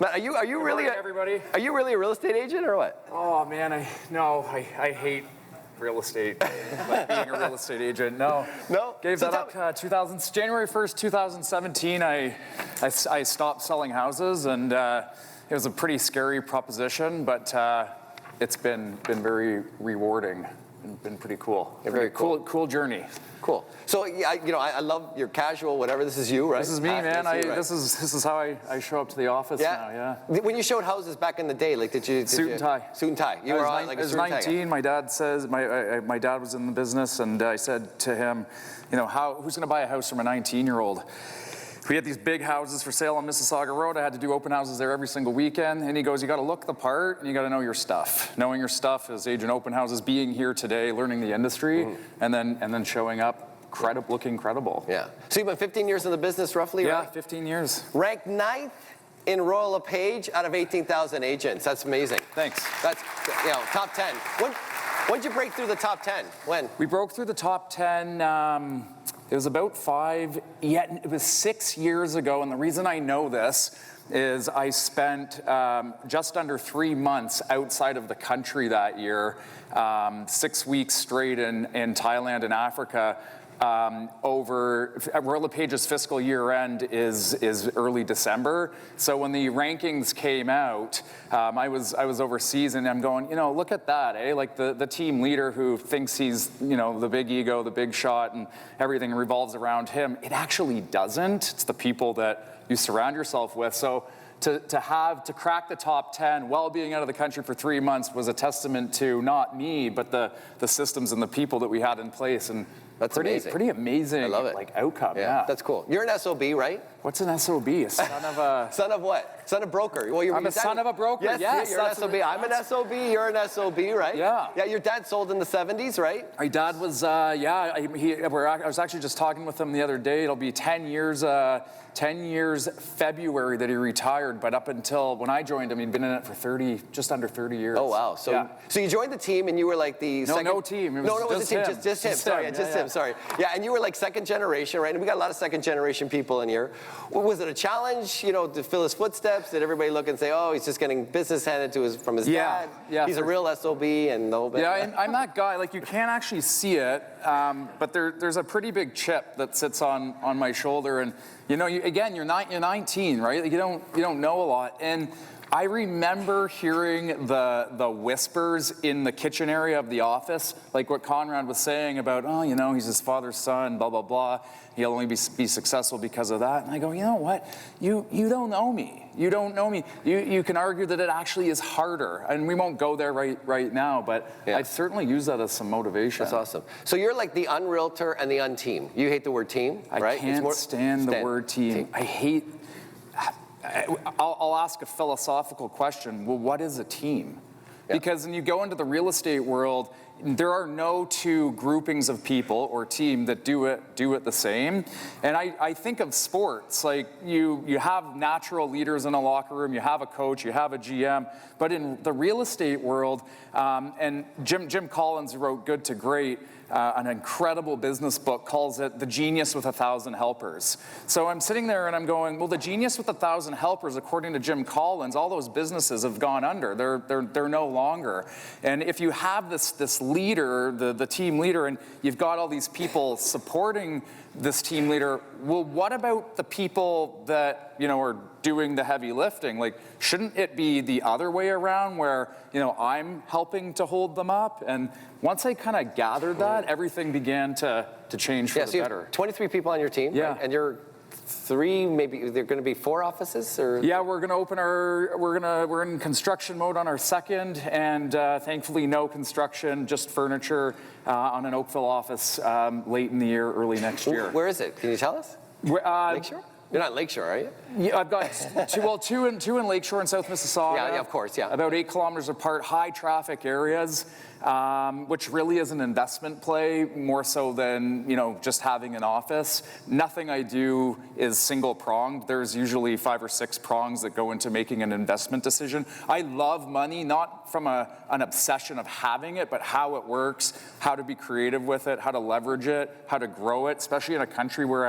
But are you really everybody? Are you really a real estate agent or what? Oh man, I hate real estate. Like being a real estate agent, no. Gave So that up. January 1st, 2017. I stopped selling houses, and it was a pretty scary proposition, but it's been very rewarding and been pretty cool. Very cool. Cool journey. Cool. So yeah, I love your casual, whatever. This is you, right? This is me, man. This is how I show up to the office now. Yeah. When you showed houses back in the day, like did you suit and tie? Suit and tie. You were like a suit and tie. I was 19. My dad says my dad was in the business, and I said to him, who's going to buy a house from a 19-year-old? We had these big houses for sale on Mississauga Road. I had to do open houses there every single weekend. And he goes, you got to look the part, and you got to know your stuff. Knowing your stuff is agent open houses, being here today, learning the industry, and then showing up looking credible. Yeah. So you've been 15 years in the business, roughly, right? Yeah, 15 years. Ranked 9th in Royal LePage out of 18,000 agents. That's amazing. Thanks. That's top 10. When'd you break through the top 10? When? We broke through the top 10. It was about 5. Yeah, it was 6 years ago, and the reason I know this is I spent just under 3 months outside of the country that year, 6 weeks straight in Thailand and Africa. Royal LePage's fiscal year end is early December. So when the rankings came out, I was overseas, and I'm going, look at that, eh? Like the team leader who thinks he's, the big ego, the big shot, and everything revolves around him. It actually doesn't. It's the people that you surround yourself with. So to crack the top 10 while being out of the country for 3 months was a testament to not me, but the systems and the people that we had in place. And that's amazing. Pretty amazing. I love it. Like outcome. Yeah. That's cool. You're an SOB, right? What's an SOB? A son of a... Son of what? Son of broker. Well, I'm a son of a broker. Yes, you're an SOB. I'm an SOB. You're an SOB, right? Yeah. Yeah. Your dad sold in the 70s, right? My dad was. I was actually just talking with him the other day. It'll be 10 years. 10 years February that he retired, but up until when I joined him, he'd been in it for just under 30 years. Oh wow! So you joined the team, and you were like the second... No team. It was just him. Just him. Sorry, just him. Sorry. Yeah, and you were like second generation, right? And we got a lot of second generation people in here. Was it a challenge, to fill his footsteps? Did everybody look and say, "Oh, he's just getting business handed from his dad"? Yeah. He's a real SOB and the whole bit. Yeah, I'm that guy. Like you can't actually see it, but there's a pretty big chip that sits on my shoulder, and you're 19, right? Like you don't know a lot. And I remember hearing the whispers in the kitchen area of the office, like what Conrad was saying about, he's his father's son, blah, blah, blah. He'll only be successful because of that. And I go, you know what? You don't know me. You don't know me. You can argue that it actually is harder. And we won't go there right now, but I'd certainly use that as some motivation. That's awesome. So you're like the unrealtor and the unteam. You hate the word team, right? I can't stand the word team. I hate... I'll ask a philosophical question. Well, what is a team? Yeah. Because when you go into the real estate world, there are no two groupings of people or team that do it the same. And I think of sports, like you have natural leaders in a locker room, you have a coach, you have a GM, but in the real estate world, and Jim Collins, who wrote Good to Great, an incredible business book, calls it The Genius with 1,000 Helpers. So I'm sitting there and I'm going, well, the genius with 1,000 helpers, according to Jim Collins, all those businesses have gone under. They're no longer. And if you have this leader, the team leader, and you've got all these people supporting this team leader, well, what about the people that, are doing the heavy lifting? Like, shouldn't it be the other way around where, I'm helping to hold them up? And once I kind of gathered that, everything began to change for the better. You have 23 people on your team, right? And you're 3, maybe they're going to be 4 offices, or? Yeah, we're going to open we're in construction mode on our second, and thankfully no construction, just furniture on an Oakville office late in the year, early next year. Where is it? Can you tell us? Lakeshore? You're not Lakeshore, are you? Yeah, I've got two in Lakeshore in South Mississauga. Yeah, of course, yeah. About 8 kilometers apart, high traffic areas, which really is an investment play more so than, just having an office. Nothing I do is single pronged. There's usually 5 or 6 prongs that go into making an investment decision. I love money, not from an obsession of having it, but how it works, how to be creative with it, how to leverage it, how to grow it, especially in a country where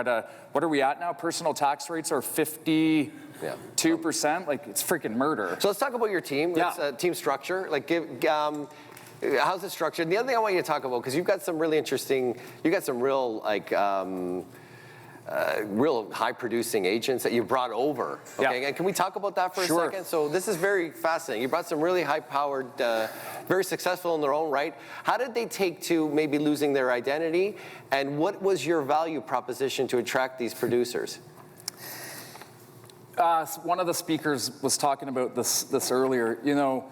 what are we at now? Personal tax rates are 50 2%, like it's freaking murder. So let's talk about your team. Team structure. Like, how's it structured? And the other thing I want you to talk about, because you've got some really interesting, real real high-producing agents that you brought over. Okay, and can we talk about that for a second? So this is very fascinating. You brought some really high-powered, very successful in their own right. How did they take to maybe losing their identity? And what was your value proposition to attract these producers? One of the speakers was talking about this earlier. You know,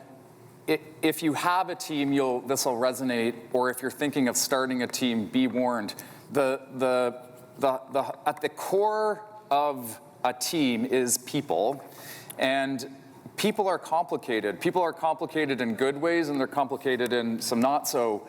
if you have a team, this will resonate. Or if you're thinking of starting a team, be warned. At the core of a team is people, and people are complicated. People are complicated in good ways, and they're complicated in some not so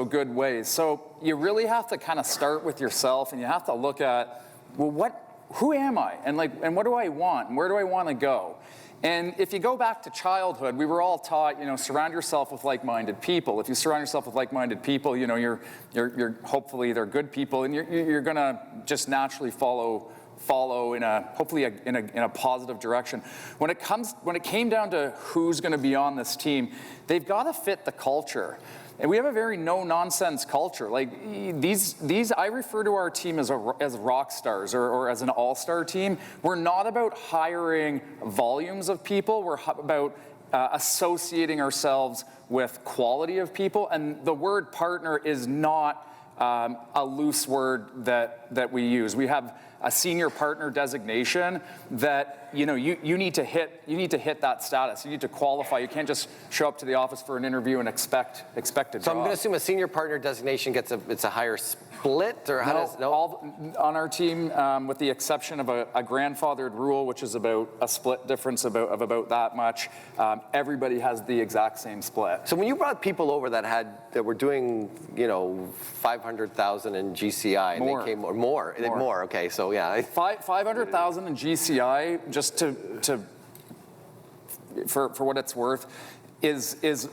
good ways. So you really have to kind of start with yourself, and you have to look at, well, who am I, and what do I want, and where do I want to go? And if you go back to childhood, we were all taught, surround yourself with like-minded people. If you surround yourself with like-minded people, you're hopefully they're good people, and you're gonna just naturally follow in a positive direction. When it came down to who's going to be on this team, they've got to fit the culture. And we have a very no-nonsense culture. Like these, I refer to our team as rock stars or as an all-star team. We're not about hiring volumes of people. We're about associating ourselves with quality of people. And the word partner is not a loose word that we use. We have a senior partner designation that you need to hit that status. You need to qualify. You can't just show up to the office for an interview and expect a job. So I'm going to assume a senior partner designation it's a higher split, or on our team, with the exception of a grandfathered rule, which is about a split difference of about that much. Everybody has the exact same split. So when you brought people over that were doing 500,000 in GCI, and they came more. Okay, so yeah, 500,000 in GCI, just for what it's worth, is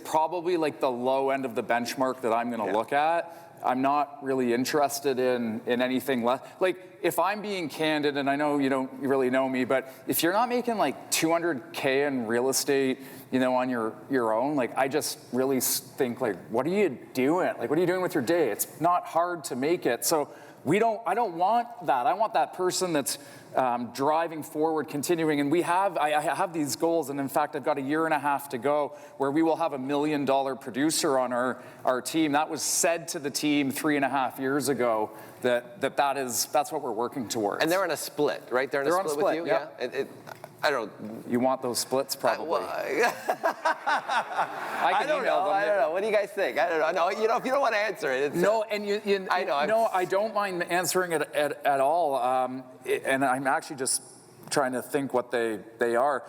probably like the low end of the benchmark that I'm going to look at. I'm not really interested in anything less. Like, if I'm being candid, and I know you don't really know me, but if you're not making like $200K in real estate, on your own, like, I just really think, like, what are you doing? Like, what are you doing with your day? It's not hard to make it. So I don't want that. I want that person that's driving forward, continuing. And I have these goals, and in fact, I've got a year and a half to go where we will have $1 million producer on our team. That was said to the team 3.5 years ago that's what we're working towards. And they're in a split, right? They're in a split with you? Yeah. I don't. You want those splits, probably. I don't know. What do you guys think? I don't know. No, if you don't want to answer it, I know. No, I don't mind answering it at all. And I'm actually just trying to think what they are.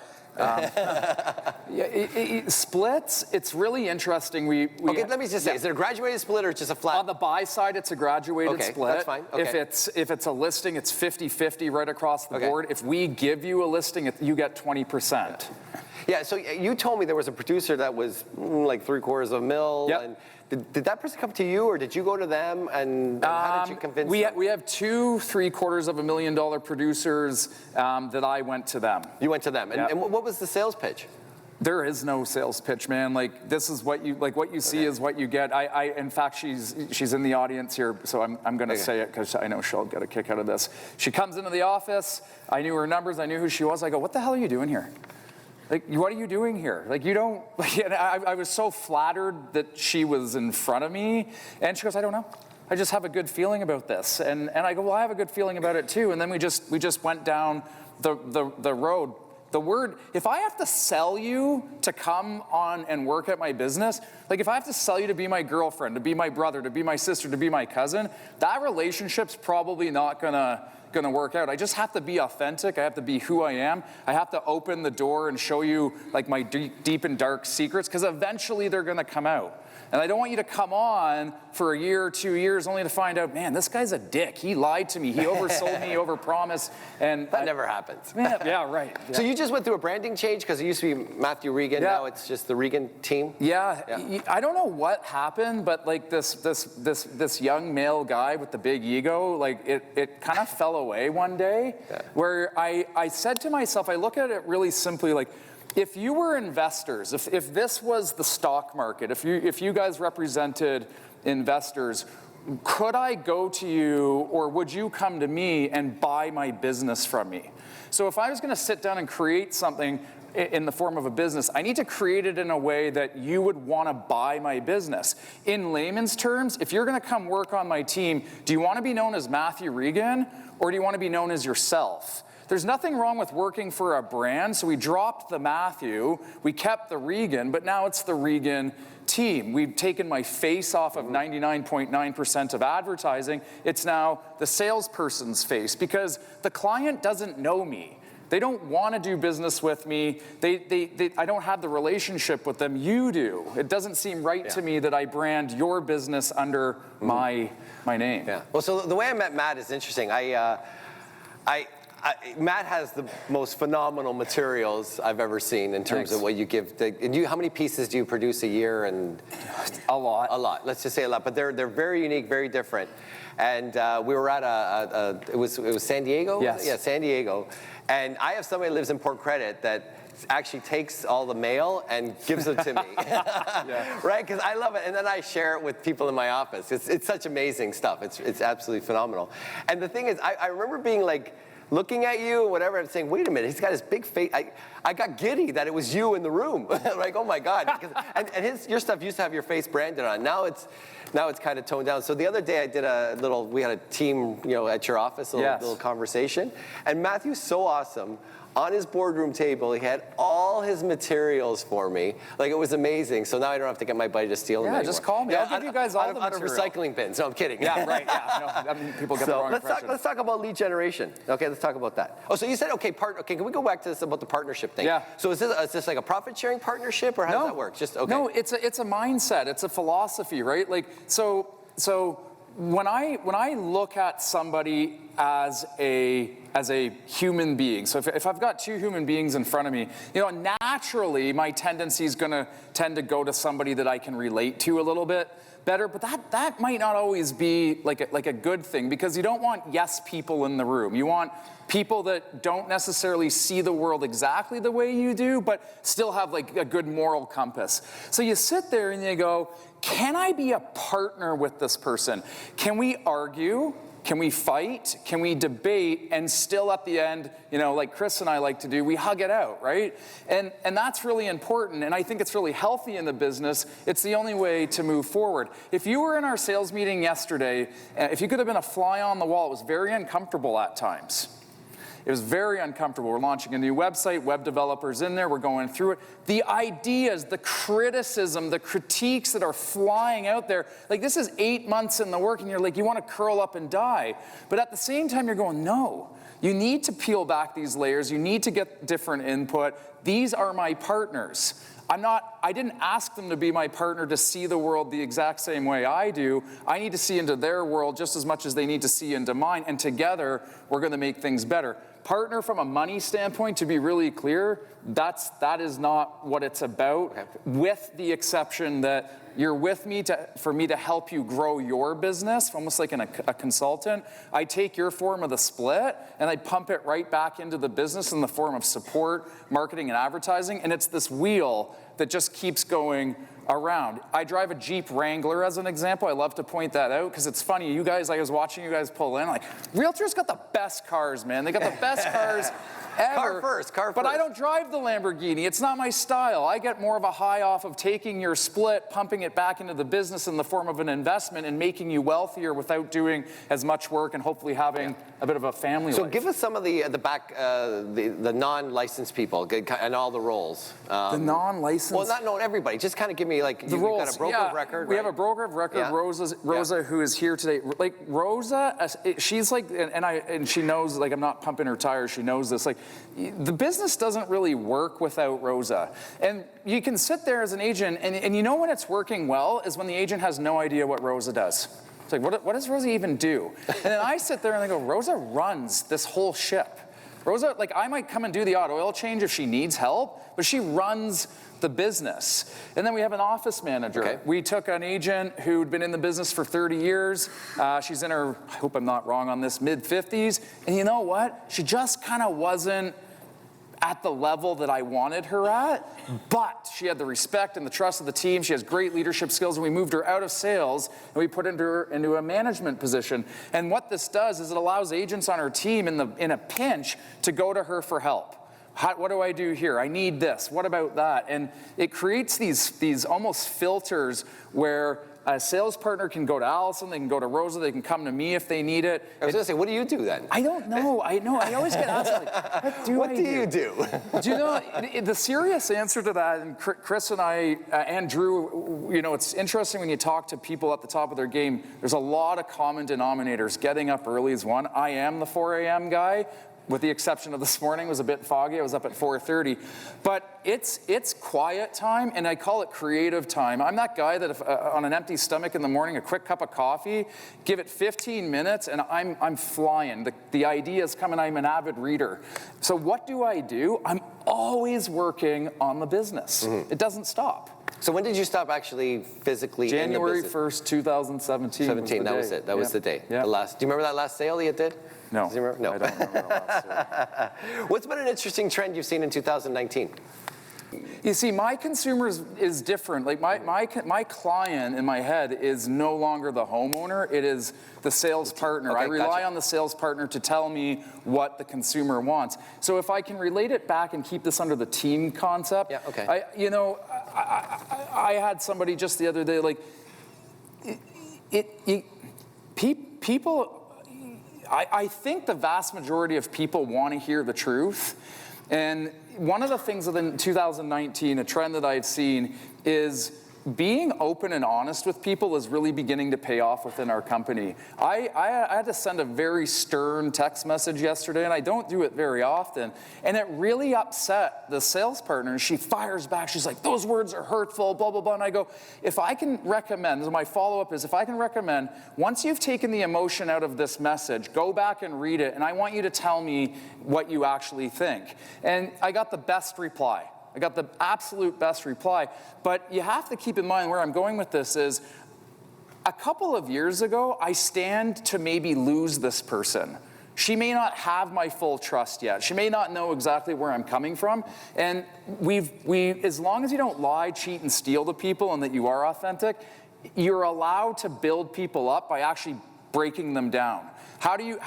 Splits, it's really interesting. Okay, let me just say, is it a graduated split or just a flat? On the buy side, it's a graduated split. That's fine. Okay. If it's a listing, it's 50-50 right across the board. If we give you a listing, you get 20%. Yeah, so you told me there was a producer that was like $750,000. Yep. And did that person come to you, or did you go to them? And how did you convince them? We have two $750,000 producers that I went to them. You went to them. And what was the sales pitch? There is no sales pitch, man. Like, this is what you see is what you get. In fact, she's in the audience here, so I'm going to say it because I know she'll get a kick out of this. She comes into the office. I knew her numbers. I knew who she was. I go, what the hell are you doing here? Like, what are you doing here? Like, you don't, and I was so flattered that she was in front of me. And she goes, I don't know. I just have a good feeling about this. And I go, well, I have a good feeling about it too. And then we just went down the road. The word, if I have to sell you to come on and work at my business, like if I have to sell you to be my girlfriend, to be my brother, to be my sister, to be my cousin, that relationship's probably not gonna work out. I just have to be authentic. I have to be who I am. I have to open the door and show you like my deep and dark secrets, because eventually they're gonna come out. And I don't want you to come on for a year or 2 years only to find out, man, this guy's a dick. He lied to me. He oversold me, overpromised. And that never happens. Yeah, right. Yeah. So you just went through a branding change, because it used to be Matthew Regan. Now it's just the Regan team. Yeah. I don't know what happened, but like this young male guy with the big ego, like it kind of fell away one day where I said to myself, I look at it really simply like, if you were investors, if this was the stock market, if you guys represented investors, could I go to you or would you come to me and buy my business from me? So if I was going to sit down and create something in the form of a business, I need to create it in a way that you would want to buy my business. In layman's terms, if you're going to come work on my team, do you want to be known as Matthew Regan or do you want to be known as yourself? There's nothing wrong with working for a brand, so we dropped the Matthew, we kept the Regan, but now it's the Regan team. We've taken my face off of 99.9% of advertising. It's now the salesperson's face because the client doesn't know me. They don't want to do business with me. I don't have the relationship with them. You do. It doesn't seem right to me that I brand your business under my name. Yeah. Well, so the way I met Matt is interesting. Matt has the most phenomenal materials I've ever seen in terms of what you give. How many pieces do you produce a year? And a lot. A lot. Let's just say a lot. But they're very unique, very different. And we were at it was San Diego. Yes. Yeah, San Diego. And I have somebody who lives in Port Credit that actually takes all the mail and gives it to me, right? Because I love it, and then I share it with people in my office. It's such amazing stuff. It's absolutely phenomenal. And the thing is, I remember being like, looking at you or whatever, and saying, wait a minute, he's got his big face. I got giddy that it was you in the room. Like, oh my God. And your stuff used to have your face branded on. Now it's kind of toned down. So the other day I did we had a team, at your office, a little conversation. And Matthew's so awesome. On his boardroom table, he had all his materials for me. Like, it was amazing. So now I don't have to get my buddy to steal them anymore. Just call me. I'll give you guys all the out of recycling bins. No, I'm kidding. Yeah, right. Yeah. No, I mean, people get the wrong impression. Let's talk about lead generation. Okay, let's talk about that. Oh, so you said, okay, can we go back to this about the partnership thing? Yeah. So is this like a profit-sharing partnership, or how does that work? Just okay. No, it's a mindset. It's a philosophy, right? Like, so when I look at somebody as a human being, so if I've got two human beings in front of me, naturally my tendency is going to tend to go to somebody that I can relate to a little bit better, but that might not always be like a good thing, because you don't want yes people in the room. You want people that don't necessarily see the world exactly the way you do, but still have like a good moral compass. So you sit there and you go, can I be a partner with this person? Can we argue? Can we fight? Can we debate? And still at the end, like Chris and I like to do, we hug it out, right? And that's really important. And I think it's really healthy in the business. It's the only way to move forward. If you were in our sales meeting yesterday, if you could have been a fly on the wall, it was very uncomfortable at times. It was very uncomfortable. We're launching a new website, web developers in there, we're going through it. The ideas, the criticism, the critiques that are flying out there, like this is 8 months in the work and you're like, you want to curl up and die. But at the same time, you're going, no, you need to peel back these layers. You need to get different input. These are my partners. I didn't ask them to be my partner to see the world the exact same way I do. I need to see into their world just as much as they need to see into mine, and together we're going to make things better. Partner from a money standpoint, to be really clear, that is not what it's about, with the exception that you're with me for me to help you grow your business, almost like a consultant. I take your form of the split and I pump it right back into the business in the form of support, marketing, and advertising, and it's this wheel that just keeps going around. I drive a Jeep Wrangler as an example. I love to point that out because it's funny. You guys, I was watching you guys pull in, like, realtors got the best cars, man. They got the best cars ever. Car first. But I don't drive the Lamborghini. It's not my style. I get more of a high off of taking your split, pumping it back into the business in the form of an investment and making you wealthier without doing as much work and hopefully having a bit of a family life. So give us some of the non-licensed people and all the roles. The non-licensed? Well, not knowing everybody. Just kind of give me like, you've got a broker of record, We have a broker of record, Rosa, who is here today. Like Rosa, she's like, and she knows, like, I'm not pumping her tires. She knows this. Like, the business doesn't really work without Rosa. And you can sit there as an agent, and you know when it's working well is when the agent has no idea what Rosa does. It's like, what does Rosa even do? And then I sit there and I go, Rosa runs this whole ship. Rosa, like I might come and do the odd oil change if she needs help, but she runs the business. And then we have an office manager. Okay. We took an agent who'd been in the business for 30 years. She's in her, I hope I'm not wrong on this, mid-50s. And you know what? She just kind of wasn't at the level that I wanted her at, but she had the respect and the trust of the team. She has great leadership skills, and we moved her out of sales, and we put her into a management position. And what this does is it allows agents on her team in a pinch to go to her for help. What do I do here? I need this. What about that? And it creates these almost filters where a sales partner can go to Allison, they can go to Rosa, they can come to me if they need it. I was going to say, what do you do then? I don't know. I always get asked, like, what do you do? Do you know, the serious answer to that, and Chris and I, and Drew, you know, it's interesting when you talk to people at the top of their game, there's a lot of common denominators. Getting up early is one. I am the 4 a.m. guy. With the exception of this morning, it was a bit foggy. I was up at 4:30. But it's quiet time, and I call it creative time. I'm that guy that if, on an empty stomach in the morning, a quick cup of coffee, give it 15 minutes, and I'm flying. The ideas come, and I'm an avid reader. So what do? I'm always working on the business. It doesn't stop. So when did you stop actually physically January in the business? 1st, 2017. 17, that was it. That was the day. Yeah. Do you remember that last sale that you did? No. Do you remember? No. I don't remember the last sale. What's been an interesting trend you've seen in 2019? You see, my consumer is different. Like my client in my head is no longer the homeowner, it is the sales partner. Okay, I rely gotcha. on the sales partner to tell me what the consumer wants. So if I can relate it back and keep this under the team concept, Yeah, okay. I had somebody just the other day, like, people, I think the vast majority of people want to hear the truth. And one of the things in 2019, a trend that I've seen, is being open and honest with people is really beginning to pay off within our company. I had to send a very stern text message yesterday, and I don't do it very often, and it really upset the sales partner. She fires back. She's like, those words are hurtful, blah, blah, blah. And I go, if I can recommend, my follow-up is, if I can recommend, once you've taken the emotion out of this message, go back and read it, and I want you to tell me what you actually think. And I got the best reply. I got the absolute best reply. But you have to keep in mind where I'm going with this is, a couple of years ago, I stand to maybe lose this person. She may not have my full trust yet. She may not know exactly where I'm coming from. And as long as you don't lie, cheat, and steal to people, and that you are authentic, you're allowed to build people up by actually breaking them down. How do you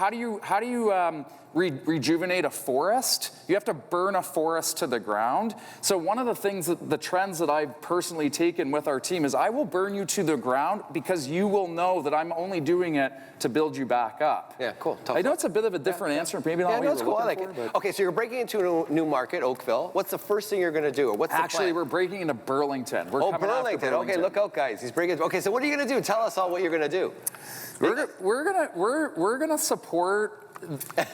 rejuvenate a forest? You have to burn a forest to the ground. So one of the things, the trends that I've personally taken with our team is, I will burn you to the ground because you will know that I'm only doing it to build you back up. Yeah, cool. I know it's a bit of a different answer, maybe not Yeah, what no, you it's were cool. I looking like for, it. but- Okay, so you're breaking into a new market, Oakville. What's the first thing you're going to do? Or what's the Actually, plan? we're breaking into Burlington. We're coming after Burlington. Okay, look out, guys. He's breaking. Okay, so what are you going to do? Tell us all what you're going to do. We're gonna support. Like,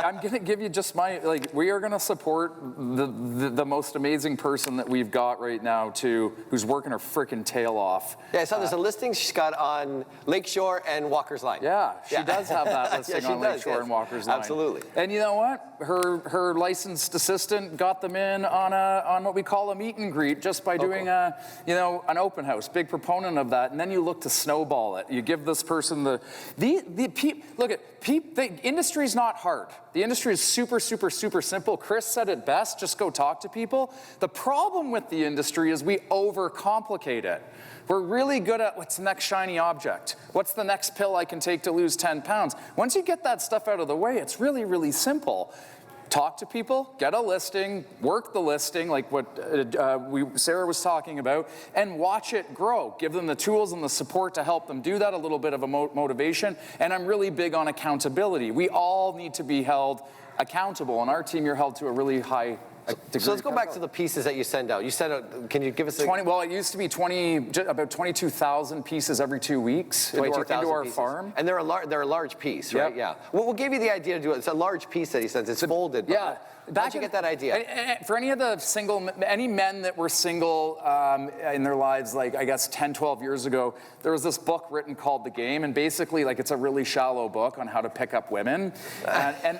I'm gonna give you just we are gonna support the most amazing person that we've got right now, who's working her freaking tail off. Yeah, I saw there's a listing she's got on Lakeshore and Walker's Line. Yeah, she does have that listing on Lakeshore yes. and Walker's Line. Absolutely. And you know what? Her licensed assistant got them in on what we call a meet and greet, just by doing an open house. Big proponent of that. And then you look to snowball it. You give this person the industry's not hard. The industry is super, super, super simple. Chris said it best, just go talk to people. The problem with the industry is we overcomplicate it. We're really good at what's the next shiny object? What's the next pill I can take to lose 10 pounds? Once you get that stuff out of the way, it's really, really simple. Talk to people, get a listing, work the listing, like what Sarah was talking about, and watch it grow. Give them the tools and the support to help them do that, a little bit of a motivation. And I'm really big on accountability. We all need to be held accountable. On our team, you're held to a really high degree. So let's go back to the pieces that you send out. You send out, can you give us a... 20, well, it used to be about 22,000 pieces every 2 weeks into our farm. And they're a large piece, right? Yep. Yeah. What gave you the idea to do it? It's a large piece that he sends. It's folded. Yeah. How'd you get that idea? For any of the any men that were single in their lives, like I guess 10, 12 years ago, there was this book written called The Game, and basically like it's a really shallow book on how to pick up women. And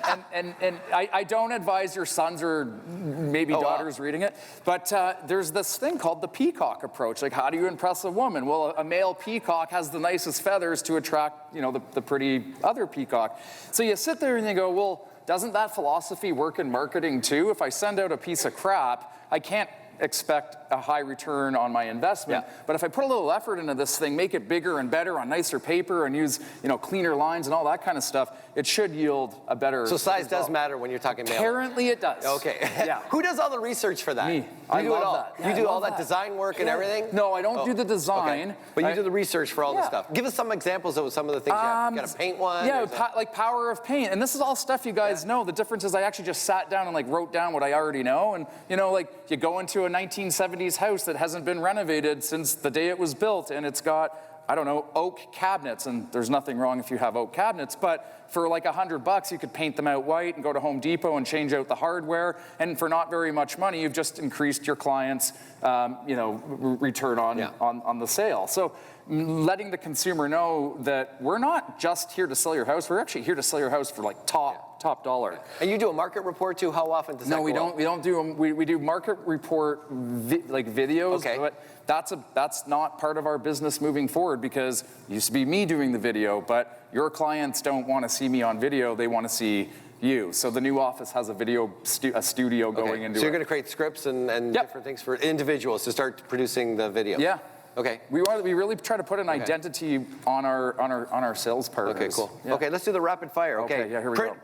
I don't advise your sons or maybe daughters reading it, but there's this thing called the peacock approach. Like, how do you impress a woman? Well, a male peacock has the nicest feathers to attract, the pretty other peacock. So you sit there and you go, well, doesn't that philosophy work in marketing too? If I send out a piece of crap, I can't expect a high return on my investment. Yeah. But if I put a little effort into this thing, make it bigger and better on nicer paper and use, cleaner lines and all that kind of stuff, it should yield a better So size result. does matter when you're talking male. Apparently it does. Okay. Yeah. Who does all the research for that? Me. You I do love it all. that. Yeah, You I do all love that design work and everything? No, I don't do the design. Okay. But you do the research for all the stuff. Give us some examples of some of the things you have. You got to paint one? Yeah, like power of paint. And this is all stuff you guys know. The difference is I actually just sat down and wrote down what I already know. And you go into a 1970s house that hasn't been renovated since the day it was built, and it's got, I don't know, oak cabinets, and there's nothing wrong if you have oak cabinets, but for like $100, you could paint them out white and go to Home Depot and change out the hardware, and for not very much money, you've just increased your client's, return on the sale. So letting the consumer know that we're not just here to sell your house, we're actually here to sell your house for top dollar. And you do a market report too? How often does that go? We don't do them. We do market report videos, but that's not part of our business moving forward, because it used to be me doing the video, but your clients don't want to see me on video, they want to see you. So the new office has a video studio going into it. So you're going to create scripts and different things for individuals to start producing the video? Yeah. Okay. We really try to put an identity on our sales partners. Okay, cool. Yeah. Okay, let's do the rapid fire. Okay, yeah, here we go.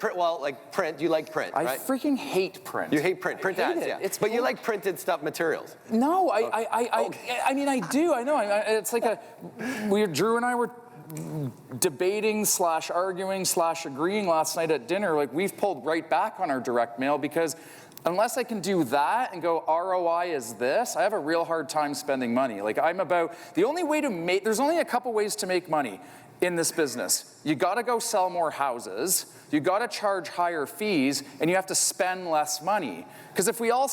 Print. You like print, I right? freaking hate print. You hate print. Print ads, yeah. But you like printed stuff, materials. No, I mean, I do. I know. It's like Drew and I were debating / arguing / agreeing last night at dinner. Like, we've pulled right back on our direct mail, because unless I can do that and go, ROI is this, I have a real hard time spending money. Like, there's only a couple ways to make money in this business. You gotta go sell more houses, you gotta charge higher fees, and you have to spend less money. Because if we all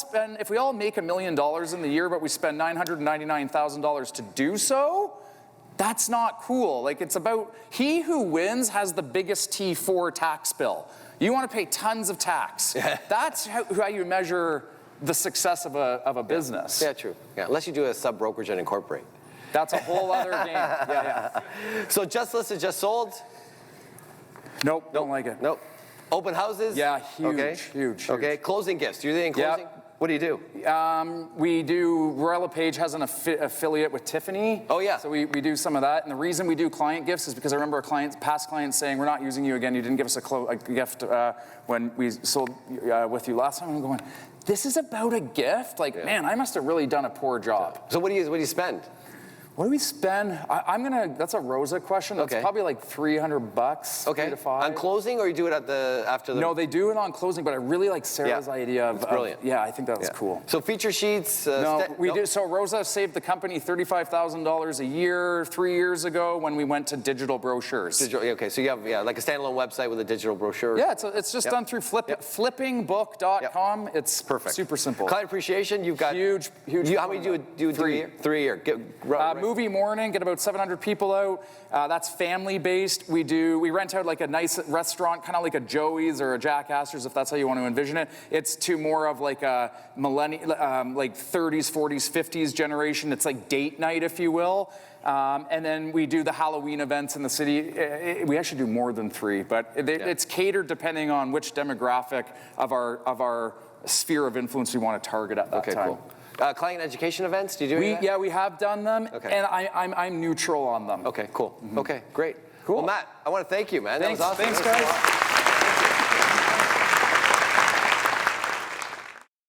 make $1 million in the year, but we spend $999,000 to do so, that's not cool. Like, it's about he who wins has the biggest T4 tax bill. You want to pay tons of tax. That's how you measure the success of a business. Yeah, true. Yeah, unless you do a sub-brokerage and incorporate. That's a whole other game. Yeah. So just listed, just sold? Nope, don't like it. Nope. Open houses? Yeah, huge. Okay, closing gifts. Do you do anything in closing? What do you do? We do, Royal LePage has an affiliate with Tiffany. Oh, yeah. So we do some of that. And the reason we do client gifts is because I remember past clients saying, we're not using you again. You didn't give us a gift when we sold with you last time. I'm going, this is about a gift? Like, man, I must have really done a poor job. So what do you spend? What do we spend? That's a Rosa question. That's probably like $300, okay. 3 to 5. On closing, or you do it after the? No, they do it on closing, but I really like Sarah's idea of. It's brilliant. Yeah, I think that was cool. So feature sheets. No, we do. So Rosa saved the company $35,000 a year 3 years ago when we went to digital brochures. Okay, so you have like a standalone website with a digital brochure. Yeah, it's just done through flippingbook.com. It's perfect. Super simple. Client appreciation, you've got huge. How many do you do a year? 3 a year. Movie morning, get about 700 people out. That's family based. We rent out like a nice restaurant, kind of like a Joey's or a Jack Astor's, if that's how you want to envision it. It's to more of like a millennial, like 30s, 40s, 50s generation. It's like date night, if you will. And then we do the Halloween events in the city. We actually do more than 3, but it's catered depending on which demographic of our sphere of influence we want to target at that time. Cool. Client education events, do you do any of that? Yeah, we have done them, and I'm neutral on them. Okay, cool. Okay, great. Cool. Well, Matt, I want to thank you, man. Thanks, that was awesome. Thanks, guys.